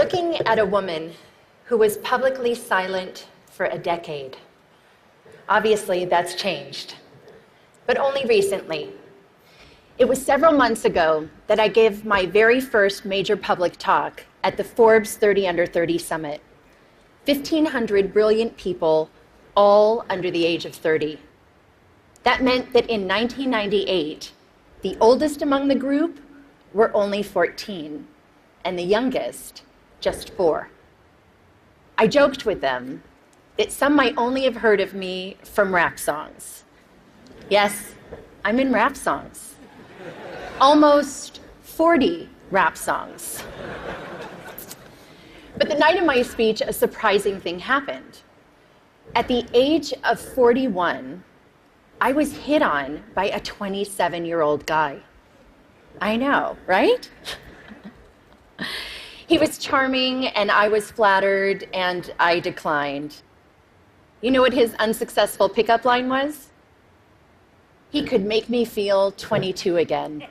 looking at a woman who was publicly silent for a decade. Obviously, that's changed, but only recently. It was several months ago that I gave my very first major public talk at the Forbes 30 Under 30 Summit. 1,500 brilliant people, all under the age of 30. That meant that in 1998, the oldest among the group were only 14, and the youngest just 4. I joked with them that some might only have heard of me from rap songs. Yes, I'm in rap songs. Almost 40 rap songs. But the night of my speech, a surprising thing happened. At the age of 41, I was hit on by a 27-year-old guy. I know, right? He was charming, and I was flattered, and I declined. You know what his unsuccessful pickup line was? He could make me feel 22 again.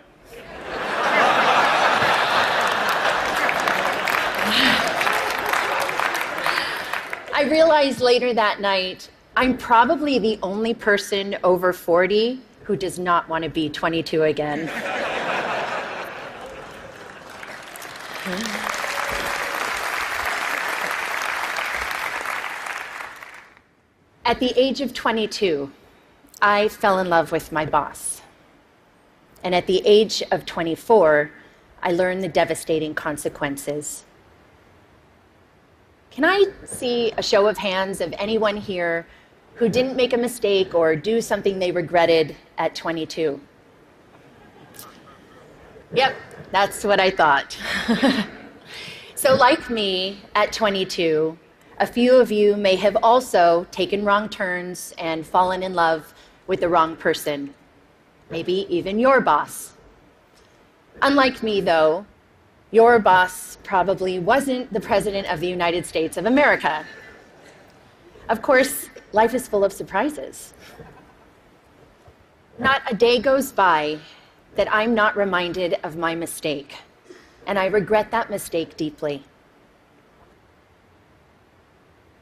I realized later that night, I'm probably the only person over 40 who does not want to be 22 again. At the age of 22, I fell in love with my boss. And at the age of 24, I learned the devastating consequences. Can I see a show of hands of anyone here who didn't make a mistake or do something they regretted at 22? Yep, that's what I thought. So like me, at 22, a few of you may have also taken wrong turns and fallen in love with the wrong person, maybe even your boss. Unlike me, though, your boss probably wasn't the President of the United States of America. Of course, life is full of surprises. Not a day goes by that I'm not reminded of my mistake, and I regret that mistake deeply.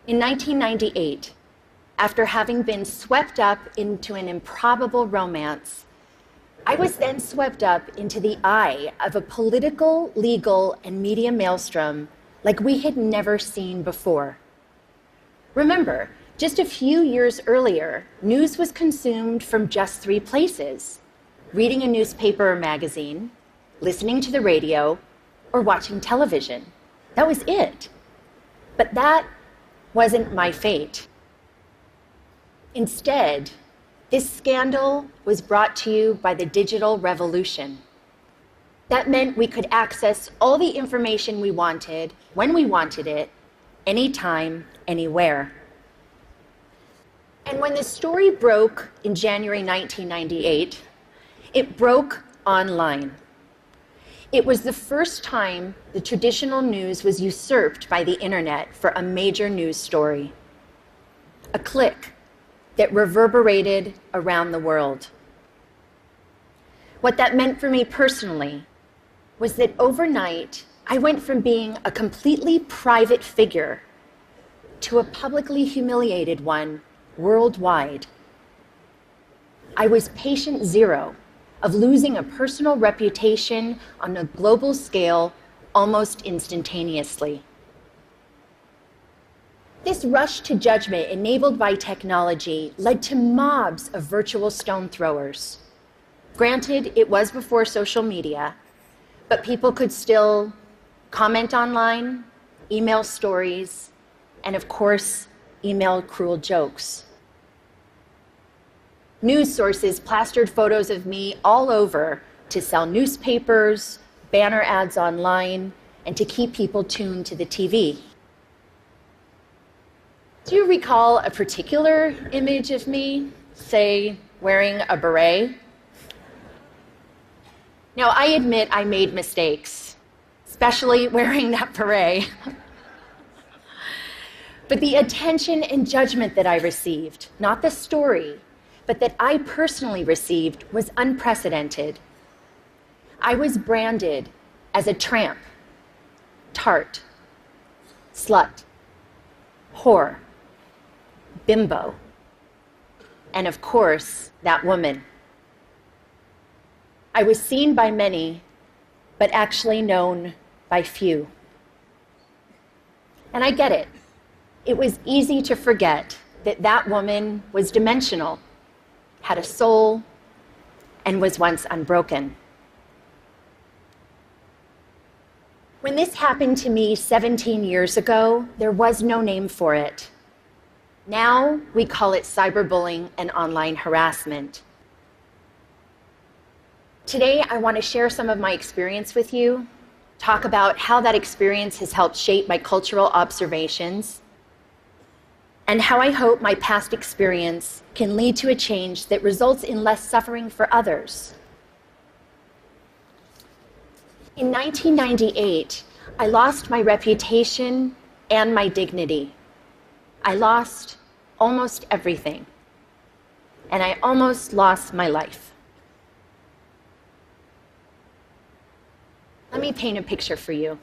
In 1998, after having been swept up into an improbable romance, I was then swept up into the eye of a political, legal, and media maelstrom like we had never seen before. Remember, just a few years earlier, news was consumed from just 3 places: reading a newspaper or magazine, listening to the radio, or watching television. That was it. But that wasn't my fate. Instead, this scandal was brought to you by the digital revolution. That meant we could access all the information we wanted, when we wanted it, anytime, anywhere. And when the story broke in January 1998, it broke online. It was the first time the traditional news was usurped by the internet for a major news story. A click that reverberated around the world. What that meant for me personally was that overnight, I went from being a completely private figure to a publicly humiliated one worldwide. I was patient zero of losing a personal reputation on a global scale almost instantaneously. This rush to judgment enabled by technology led to mobs of virtual stone throwers. Granted, it was before social media, but people could still comment online, email stories, and of course, email cruel jokes. News sources plastered photos of me all over to sell newspapers, banner ads online, and to keep people tuned to the TV. Do you recall a particular image of me, say, wearing a beret? Now, I admit I made mistakes, especially wearing that beret. But the attention and judgment that I received, not the story, but that I personally received, was unprecedented. I was branded as a tramp, tart, slut, whore, bimbo, and of course, that woman. I was seen by many, but actually known by few. And I get it. It was easy to forget that that woman was dimensional, had a soul, and was once unbroken. When this happened to me 17 years ago, there was no name for it. Now we call it cyberbullying and online harassment. Today, I want to share some of my experience with you, talk about how that experience has helped shape my cultural observations, and how I hope my past experience can lead to a change that results in less suffering for others. In 1998, I lost my reputation and my dignity. I lost almost everything, and I almost lost my life. Let me paint a picture for you.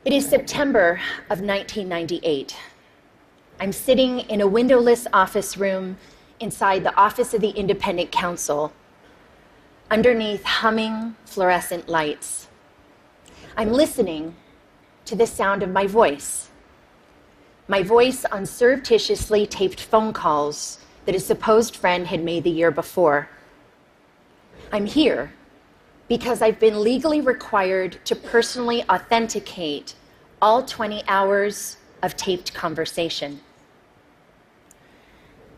It is September of 1998. I'm sitting in a windowless office room inside the office of the Independent Counsel, underneath humming fluorescent lights. I'm listening to the sound of my voice on surreptitiously taped phone calls that a supposed friend had made the year before. I'm here because I've been legally required to personally authenticate all 20 hours of taped conversation.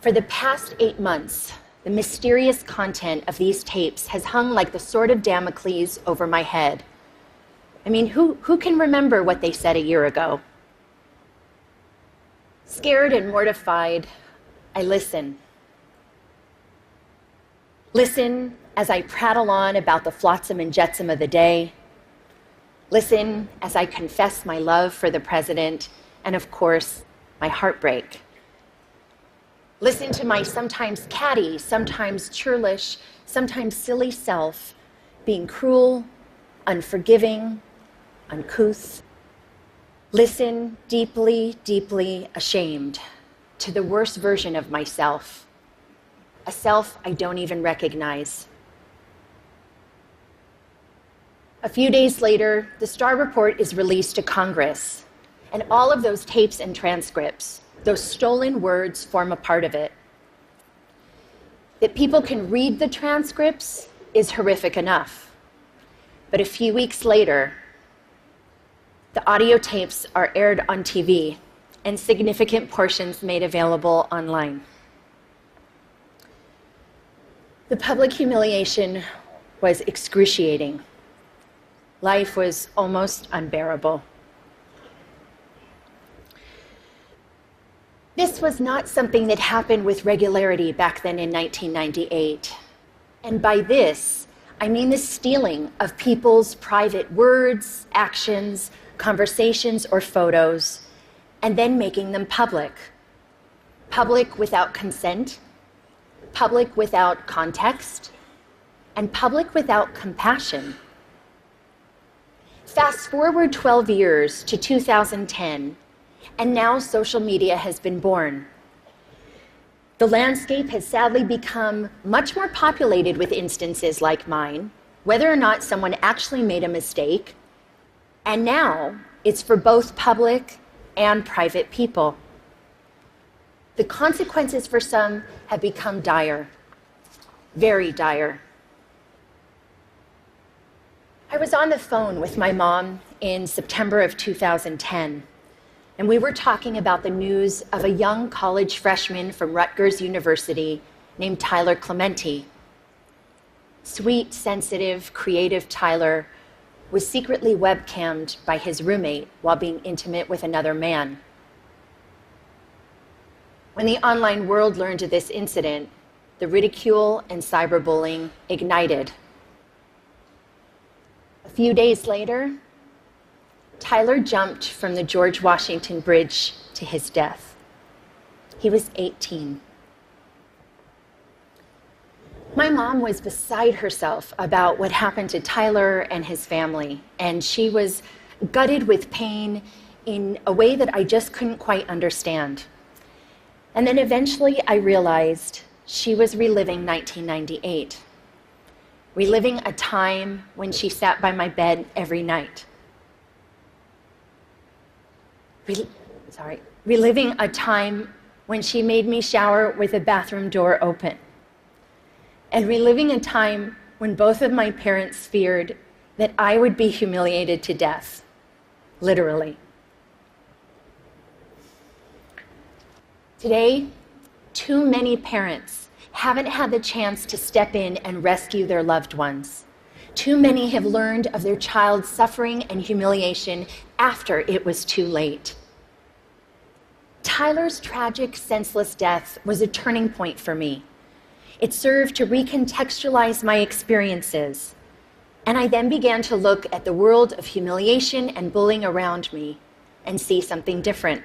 For the past 8 months, the mysterious content of these tapes has hung like the sword of Damocles over my head. I mean, who can remember what they said a year ago? Scared and mortified, I listen. Listen as I prattle on about the flotsam and jetsam of the day. Listen as I confess my love for the president and, of course, my heartbreak. Listen to my sometimes catty, sometimes churlish, sometimes silly self being cruel, unforgiving, uncouth. Listen deeply, deeply ashamed to the worst version of myself, a self I don't even recognize. A few days later, the Starr Report is released to Congress, and all of those tapes and transcripts, those stolen words, form a part of it. That people can read the transcripts is horrific enough. But a few weeks later, the audio tapes are aired on TV and significant portions made available online. The public humiliation was excruciating. Life was almost unbearable. This was not something that happened with regularity back then in 1998. And by this, I mean the stealing of people's private words, actions, conversations, or photos, and then making them public. Public without consent, public without context, and public without compassion. Fast forward 12 years to 2010, and now social media has been born. The landscape has sadly become much more populated with instances like mine, whether or not someone actually made a mistake, and now it's for both public and private people. The consequences for some have become dire, very dire. I was on the phone with my mom in September of 2010, and we were talking about the news of a young college freshman from Rutgers University named Tyler Clementi. Sweet, sensitive, creative Tyler was secretly webcammed by his roommate while being intimate with another man. When the online world learned of this incident, the ridicule and cyberbullying ignited. A few days later, Tyler jumped from the George Washington Bridge to his death. He was 18. My mom was beside herself about what happened to Tyler and his family, and she was gutted with pain in a way that I just couldn't quite understand. And then eventually I realized she was reliving 1998, reliving a time when she sat by my bed every night. Reliving a time when she made me shower with the bathroom door open. And reliving a time when both of my parents feared that I would be humiliated to death, literally. Today, too many parents haven't had the chance to step in and rescue their loved ones. Too many have learned of their child's suffering and humiliation after it was too late. Tyler's tragic, senseless death was a turning point for me. It served to recontextualize my experiences, and I then began to look at the world of humiliation and bullying around me and see something different.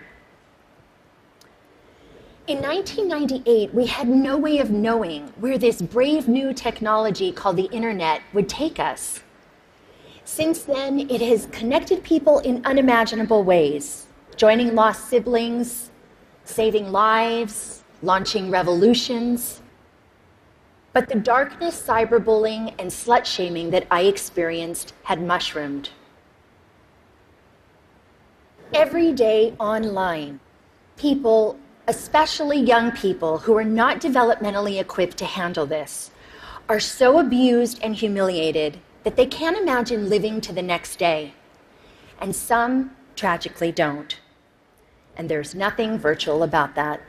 In 1998, we had no way of knowing where this brave new technology called the internet would take us. Since then, it has connected people in unimaginable ways, joining lost siblings, saving lives, launching revolutions. But the darkness, cyberbullying, and slut-shaming that I experienced had mushroomed. Every day online, people, especially young people who are not developmentally equipped to handle this, are so abused and humiliated that they can't imagine living to the next day. And some, tragically, don't. And there's nothing virtual about that.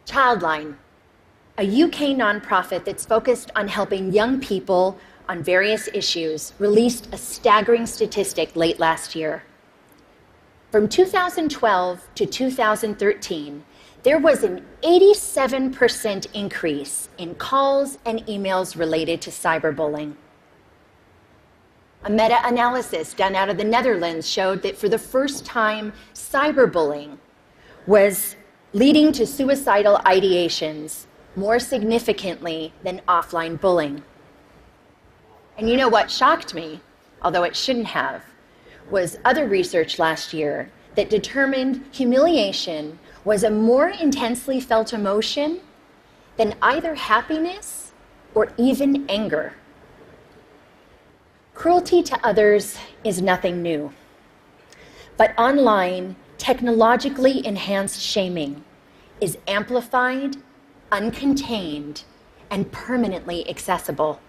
Childline, a UK nonprofit that's focused on helping young people on various issues, released a staggering statistic late last year. From 2012 to 2013, there was an 87% increase in calls and emails related to cyberbullying. A meta-analysis done out of the Netherlands showed that for the first time, cyberbullying was leading to suicidal ideations more significantly than offline bullying. And you know what shocked me, although it shouldn't have, was other research last year that determined humiliation was a more intensely felt emotion than either happiness or even anger. Cruelty to others is nothing new. But online, technologically enhanced shaming is amplified, uncontained, and permanently accessible.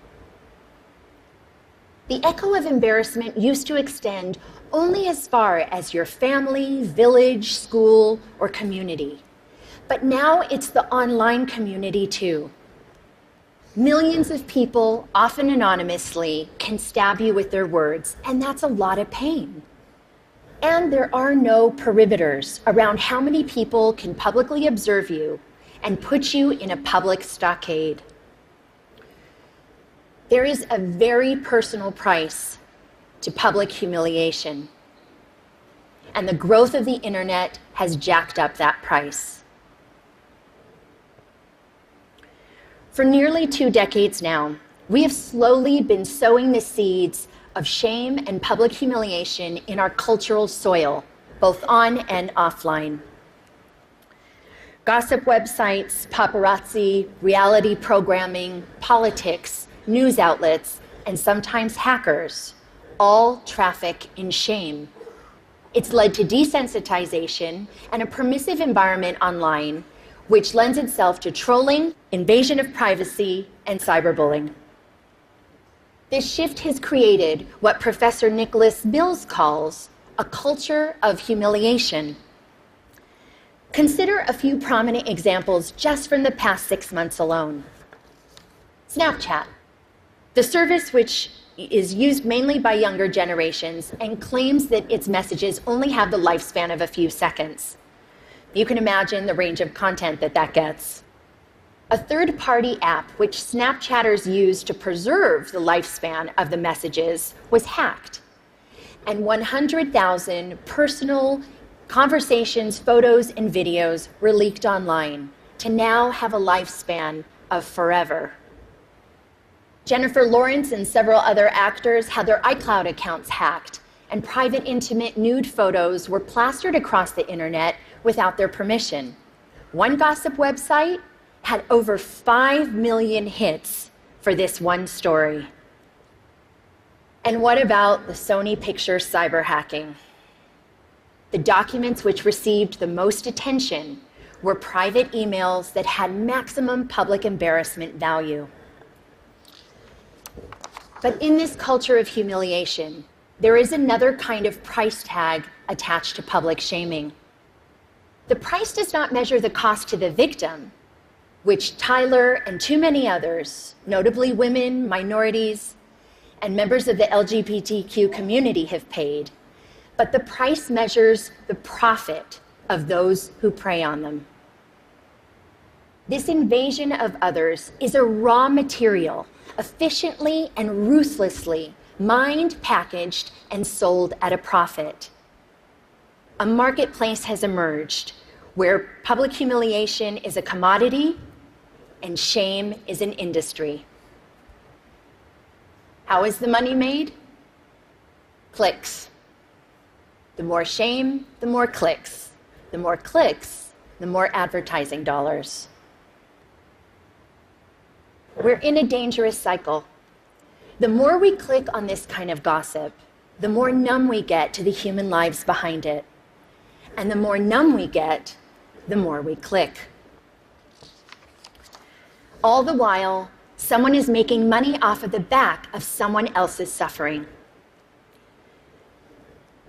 The echo of embarrassment used to extend only as far as your family, village, school, or community. But now it's the online community too. Millions of people, often anonymously, can stab you with their words, and that's a lot of pain. And there are no perimeters around how many people can publicly observe you and put you in a public stockade. There is a very personal price to public humiliation, and the growth of the internet has jacked up that price. For nearly 2 decades now, we have slowly been sowing the seeds of shame and public humiliation in our cultural soil, both on and offline. Gossip websites, paparazzi, reality programming, politics, news outlets, and sometimes hackers all traffic in shame. It's led to desensitization and a permissive environment online, which lends itself to trolling, invasion of privacy, and cyberbullying. This shift has created what Professor Nicholas Mills calls a culture of humiliation. Consider a few prominent examples just from the past 6 months alone. Snapchat, the service which is used mainly by younger generations and claims that its messages only have the lifespan of a few seconds. You can imagine the range of content that gets. A third-party app which Snapchatters use to preserve the lifespan of the messages was hacked, and 100,000 personal conversations, photos, and videos were leaked online to now have a lifespan of forever. Jennifer Lawrence and several other actors had their iCloud accounts hacked and private, intimate, nude photos were plastered across the internet without their permission. One gossip website had over 5 million hits for this one story. And what about the Sony Pictures cyber hacking? The documents which received the most attention were private emails that had maximum public embarrassment value. But in this culture of humiliation, there is another kind of price tag attached to public shaming. The price does not measure the cost to the victim, which Tyler and too many others, notably women, minorities, and members of the LGBTQ community have paid, but the price measures the profit of those who prey on them. This invasion of others is a raw material, efficiently and ruthlessly mined, packaged, and sold at a profit. A marketplace has emerged where public humiliation is a commodity and shame is an industry. How is the money made? Clicks. The more shame, the more clicks. The more clicks, the more advertising dollars. We're in a dangerous cycle. The more we click on this kind of gossip, the more numb we get to the human lives behind it. And the more numb we get, the more we click. All the while, someone is making money off of the back of someone else's suffering.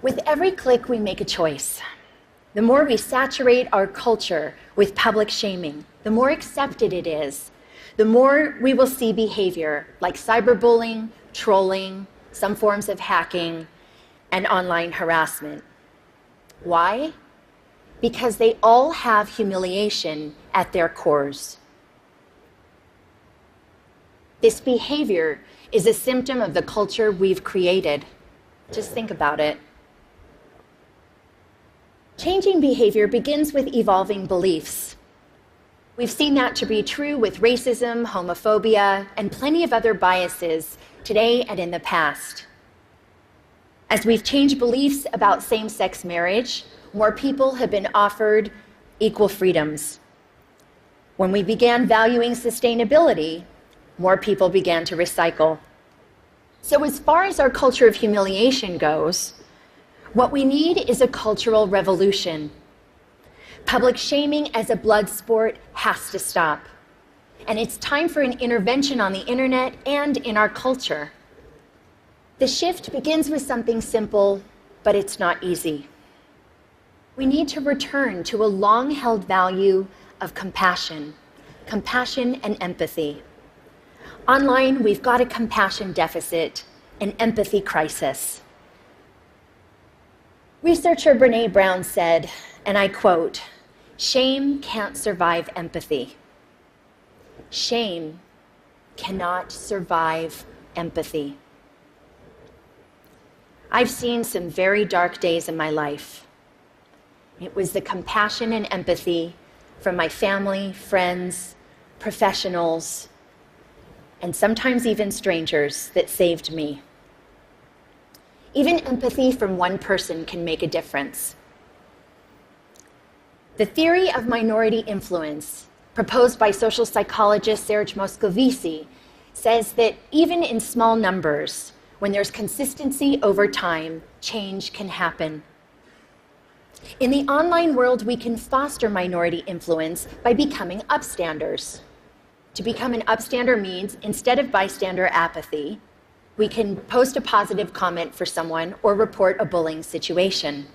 With every click, we make a choice. The more we saturate our culture with public shaming, the more accepted it is, the more we will see behavior like cyberbullying, trolling, some forms of hacking, and online harassment. Why? Because they all have humiliation at their cores. This behavior is a symptom of the culture we've created. Just think about it. Changing behavior begins with evolving beliefs. We've seen that to be true with racism, homophobia, and plenty of other biases today and in the past. As we've changed beliefs about same-sex marriage, more people have been offered equal freedoms. When we began valuing sustainability, more people began to recycle. So as far as our culture of humiliation goes, what we need is a cultural revolution. Public shaming as a blood sport has to stop. And it's time for an intervention on the internet and in our culture. The shift begins with something simple, but it's not easy. We need to return to a long-held value of compassion and empathy. Online, we've got a compassion deficit, an empathy crisis. Researcher Brené Brown said, and I quote, "Shame can't survive empathy. Shame cannot survive empathy." I've seen some very dark days in my life. It was the compassion and empathy from my family, friends, professionals, and sometimes even strangers that saved me. Even empathy from one person can make a difference. The theory of minority influence, proposed by social psychologist Serge Moscovici, says that even in small numbers, when there's consistency over time, change can happen. In the online world, we can foster minority influence by becoming upstanders. To become an upstander means, instead of bystander apathy, we can post a positive comment for someone or report a bullying situation.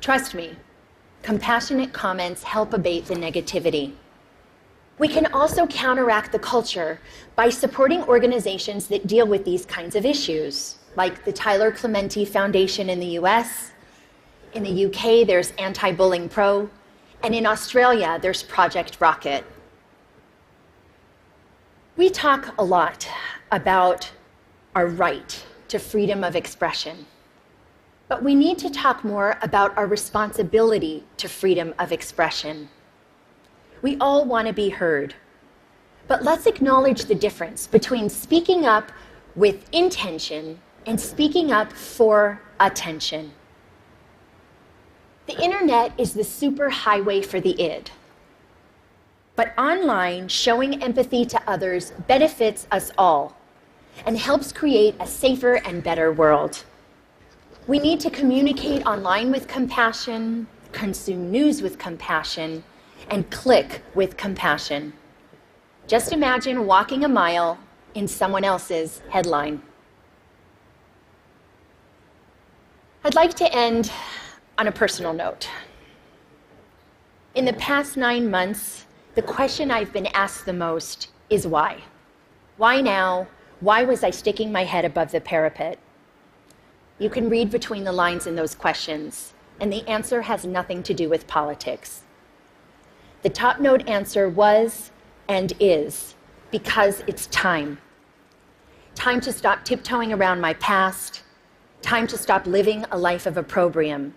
Trust me, compassionate comments help abate the negativity. We can also counteract the culture by supporting organizations that deal with these kinds of issues, like the Tyler Clementi Foundation in the US. In the UK, there's Anti-Bullying Pro, and in Australia, there's Project Rocket. We talk a lot about our right to freedom of expression, but we need to talk more about our responsibility to freedom of expression. We all want to be heard, but let's acknowledge the difference between speaking up with intention and speaking up for attention. The internet is the superhighway for the id. But online, showing empathy to others benefits us all and helps create a safer and better world. We need to communicate online with compassion, consume news with compassion, and click with compassion. Just imagine walking a mile in someone else's headline. I'd like to end on a personal note. In the past 9 months, the question I've been asked the most is why? Why now? Why was I sticking my head above the parapet? You can read between the lines in those questions, and the answer has nothing to do with politics. The top note answer was and is because it's time. Time to stop tiptoeing around my past, time to stop living a life of opprobrium,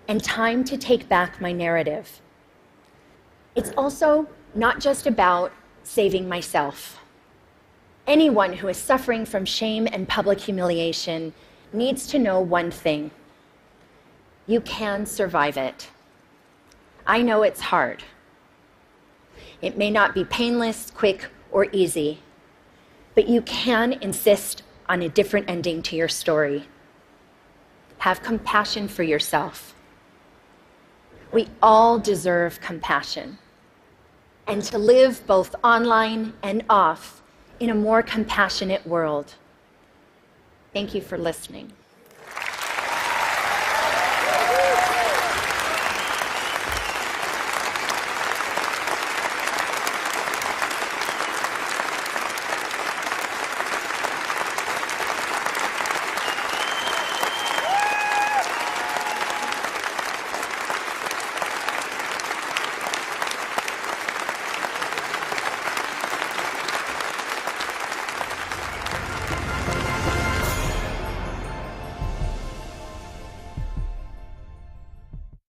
and time to take back my narrative. It's also not just about saving myself. Anyone who is suffering from shame and public humiliation needs to know one thing. You can survive it. I know it's hard. It may not be painless, quick, or easy, but you can insist on a different ending to your story. Have compassion for yourself. We all deserve compassion, and to live both online and off in a more compassionate world. Thank you for listening.